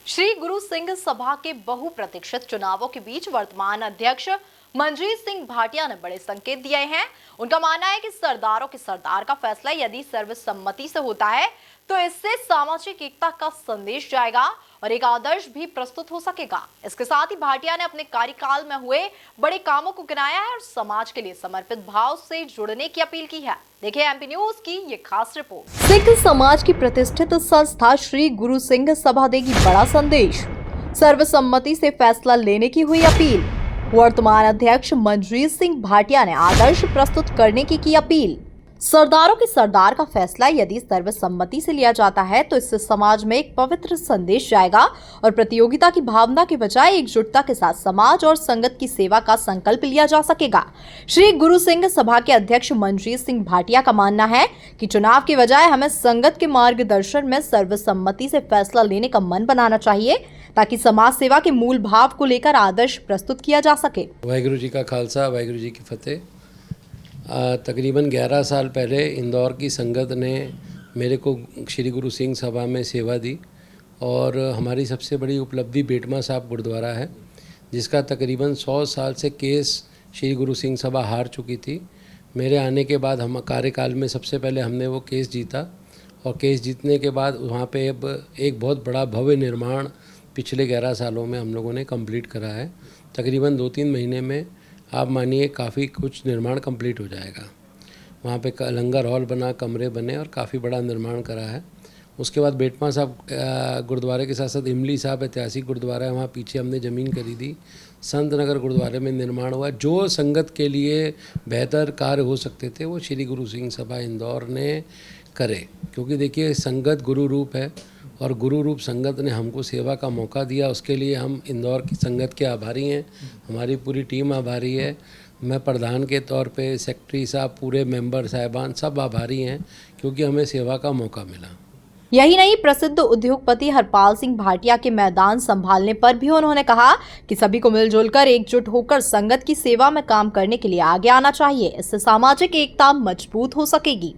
श्री गुरु सिंह सभा के बहुप्रतीक्षित चुनावों के बीच वर्तमान अध्यक्ष मंजीत सिंह भाटिया ने बड़े संकेत दिए हैं। उनका मानना है कि सरदारों के सरदार का फैसला यदि सर्वसम्मति से होता है तो इससे सामाजिक एकता का संदेश जाएगा और एक आदर्श भी प्रस्तुत हो सकेगा। इसके साथ ही भाटिया ने अपने कार्यकाल में हुए बड़े कामों को गिनाया है और समाज के लिए समर्पित भाव से जुड़ने की अपील की है। देखिए एमपी न्यूज की ये खास रिपोर्ट। सिख समाज की प्रतिष्ठित संस्था श्री गुरु सिंह सभा देगी बड़ा संदेश, सर्वसम्मति से फैसला लेने की हुई अपील। वर्तमान अध्यक्ष मंजीत सिंह भाटिया ने आदर्श प्रस्तुत करने की अपील। सरदारों के सरदार का फैसला यदि सर्वसम्मति से लिया जाता है तो इससे समाज में एक पवित्र संदेश जाएगा और प्रतियोगिता की भावना के बजाय एकजुटता के साथ समाज और संगत की सेवा का संकल्प लिया जा सकेगा। श्री गुरु सिंह सभा के अध्यक्ष मंजीत सिंह भाटिया का मानना है कि चुनाव की बजाय हमें संगत के मार्गदर्शन में सर्वसम्मति से फैसला लेने का मन बनाना चाहिए ताकि समाज सेवा के मूल भाव को लेकर आदर्श प्रस्तुत किया जा सके। वाहिगुरु जी का खालसा, वाहिगुरु जी की फतेह। तकरीबन 11 साल पहले इंदौर की संगत ने मेरे को श्री गुरु सिंह सभा में सेवा दी और हमारी सबसे बड़ी उपलब्धि बेटमा साहब गुरुद्वारा है, जिसका तकरीबन 100 साल से केस श्री गुरु सिंह सभा हार चुकी थी। मेरे आने के बाद हम कार्यकाल में सबसे पहले हमने वो केस जीता और केस जीतने के बाद वहाँ पे अब एक बहुत बड़ा भव्य निर्माण पिछले 11 सालों में हम लोगों ने कंप्लीट करा है। तकरीबन 2-3 महीने में आप मानिए काफ़ी कुछ निर्माण कंप्लीट हो जाएगा। वहाँ पे लंगर हॉल बना, कमरे बने और काफ़ी बड़ा निर्माण करा है। उसके बाद बेटमा साहब गुरुद्वारे के साथ साथ इमली साहब ऐतिहासिक गुरुद्वारा है, वहाँ पीछे हमने ज़मीन खरीदी। संत नगर गुरुद्वारे में निर्माण हुआ। जो संगत के लिए बेहतर कार्य हो सकते थे वो श्री गुरु सिंह सभा इंदौर ने करे, क्योंकि देखिए संगत गुरु रूप है और गुरु रूप संगत ने हमको सेवा का मौका दिया। उसके लिए हम इंदौर की संगत के आभारी हैं, हमारी पूरी टीम आभारी है। मैं प्रधान के तौर पे, सेक्रेटरी साहब, पूरे मेंबर साहिबान सब आभारी हैं क्योंकि हमें सेवा का मौका मिला। यही नहीं, प्रसिद्ध उद्योगपति हरपाल सिंह भाटिया के मैदान संभालने पर भी उन्होंने कहा कि सभी को मिलजुल कर एकजुट होकर संगत की सेवा में काम करने के लिए आगे आना चाहिए। इससे सामाजिक एकता मजबूत हो सकेगी।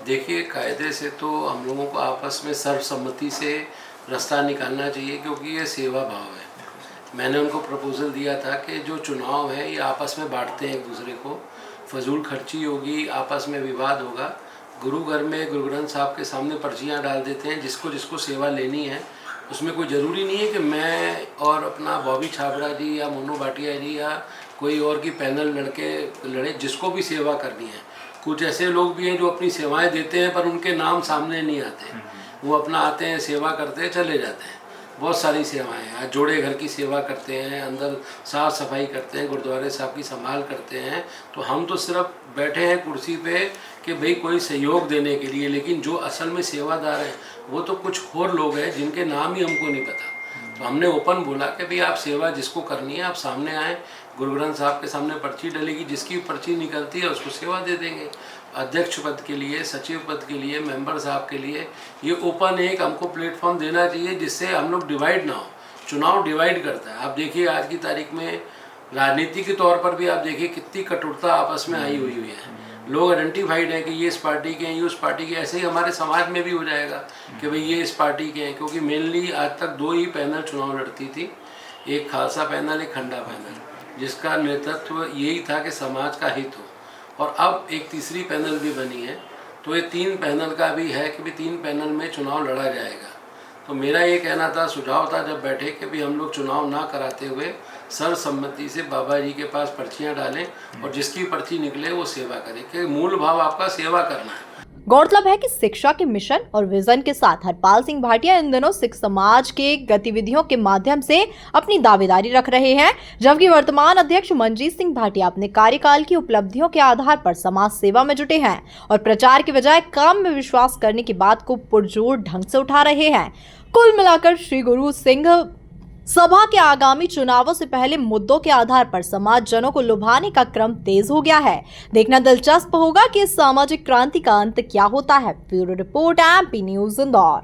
देखिए, कायदे से तो हम लोगों को आपस में सर्वसम्मति से रास्ता निकालना चाहिए क्योंकि ये सेवा भाव है। मैंने उनको प्रपोजल दिया था कि जो चुनाव है ये आपस में बांटते हैं एक दूसरे को, फजूल खर्ची होगी, आपस में विवाद होगा। गुरु घर में गुरु ग्रंथ साहब के सामने पर्चियाँ डाल देते हैं, जिसको जिसको सेवा लेनी है। उसमें कोई ज़रूरी नहीं है कि मैं और अपना बॉबी छाबड़ा जी या मोनू भाटिया जी या कोई और की पैनल लड़के लड़े, जिसको भी सेवा करनी है। कुछ ऐसे लोग भी हैं जो अपनी सेवाएं देते हैं पर उनके नाम सामने नहीं आते, वो अपना आते हैं, सेवा करते हैं, चले जाते हैं। बहुत सारी सेवाएं हैं, जोड़े घर की सेवा करते हैं, अंदर साफ सफाई करते हैं, गुरुद्वारे साहब की संभाल करते हैं। तो हम तो सिर्फ बैठे हैं कुर्सी पे कि भाई कोई सहयोग देने के लिए, लेकिन जो असल में सेवादार हैं वो तो कुछ और लोग हैं जिनके नाम ही हमको नहीं पता। तो हमने ओपन बोला कि भाई आप सेवा जिसको करनी है आप सामने आएँ, गुरु ग्रंथ साहब के सामने पर्ची डलेगी, जिसकी पर्ची निकलती है उसको सेवा दे देंगे। अध्यक्ष पद के लिए, सचिव पद के लिए, मेंबर साहब के लिए ये ओपन एक हमको प्लेटफॉर्म देना चाहिए जिससे हम लोग डिवाइड ना हो। चुनाव डिवाइड करता है। आप देखिए आज की तारीख में राजनीति के तौर पर भी आप देखिए कितनी कटुरता आपस में आई हुई है। लोग आइडेंटिफाइड हैं कि ये इस पार्टी के हैं, ये उस पार्टी के। ऐसे ही हमारे समाज में भी हो जाएगा कि भाई ये इस पार्टी के हैं, क्योंकि मेनली आज तक 2 ही पैनल चुनाव लड़ती थी, एक खालसा पैनल, एक खंडा पैनल, जिसका नेतृत्व यही था कि समाज का हित हो। और अब एक तीसरी पैनल भी बनी है, तो ये 3 पैनल का भी है कि भी 3 पैनल में चुनाव लड़ा जाएगा। तो मेरा ये कहना था, सुझाव था जब बैठे कि भी हम लोग चुनाव ना कराते हुए सर्वसम्मति से बाबा जी के पास पर्चियां डालें और जिसकी पर्ची निकले वो सेवा करे, कि मूल भाव आपका सेवा करना है। गौरतलब है कि शिक्षा के मिशन और विजन के साथ हरपाल सिंह भाटिया इन दिनों सिख समाज के गतिविधियों के माध्यम से अपनी दावेदारी रख रहे हैं, जबकि वर्तमान अध्यक्ष मंजीत सिंह भाटिया अपने कार्यकाल की उपलब्धियों के आधार पर समाज सेवा में जुटे हैं और प्रचार के बजाय काम में विश्वास करने की बात को पुरजोर ढंग से उठा रहे हैं। कुल मिलाकर श्री गुरु सिंह सभा के आगामी चुनावों से पहले मुद्दों के आधार पर समाज जनों को लुभाने का क्रम तेज हो गया है। देखना दिलचस्प होगा कि इस सामाजिक क्रांति का अंत क्या होता है। Bureau report, MP news Indore.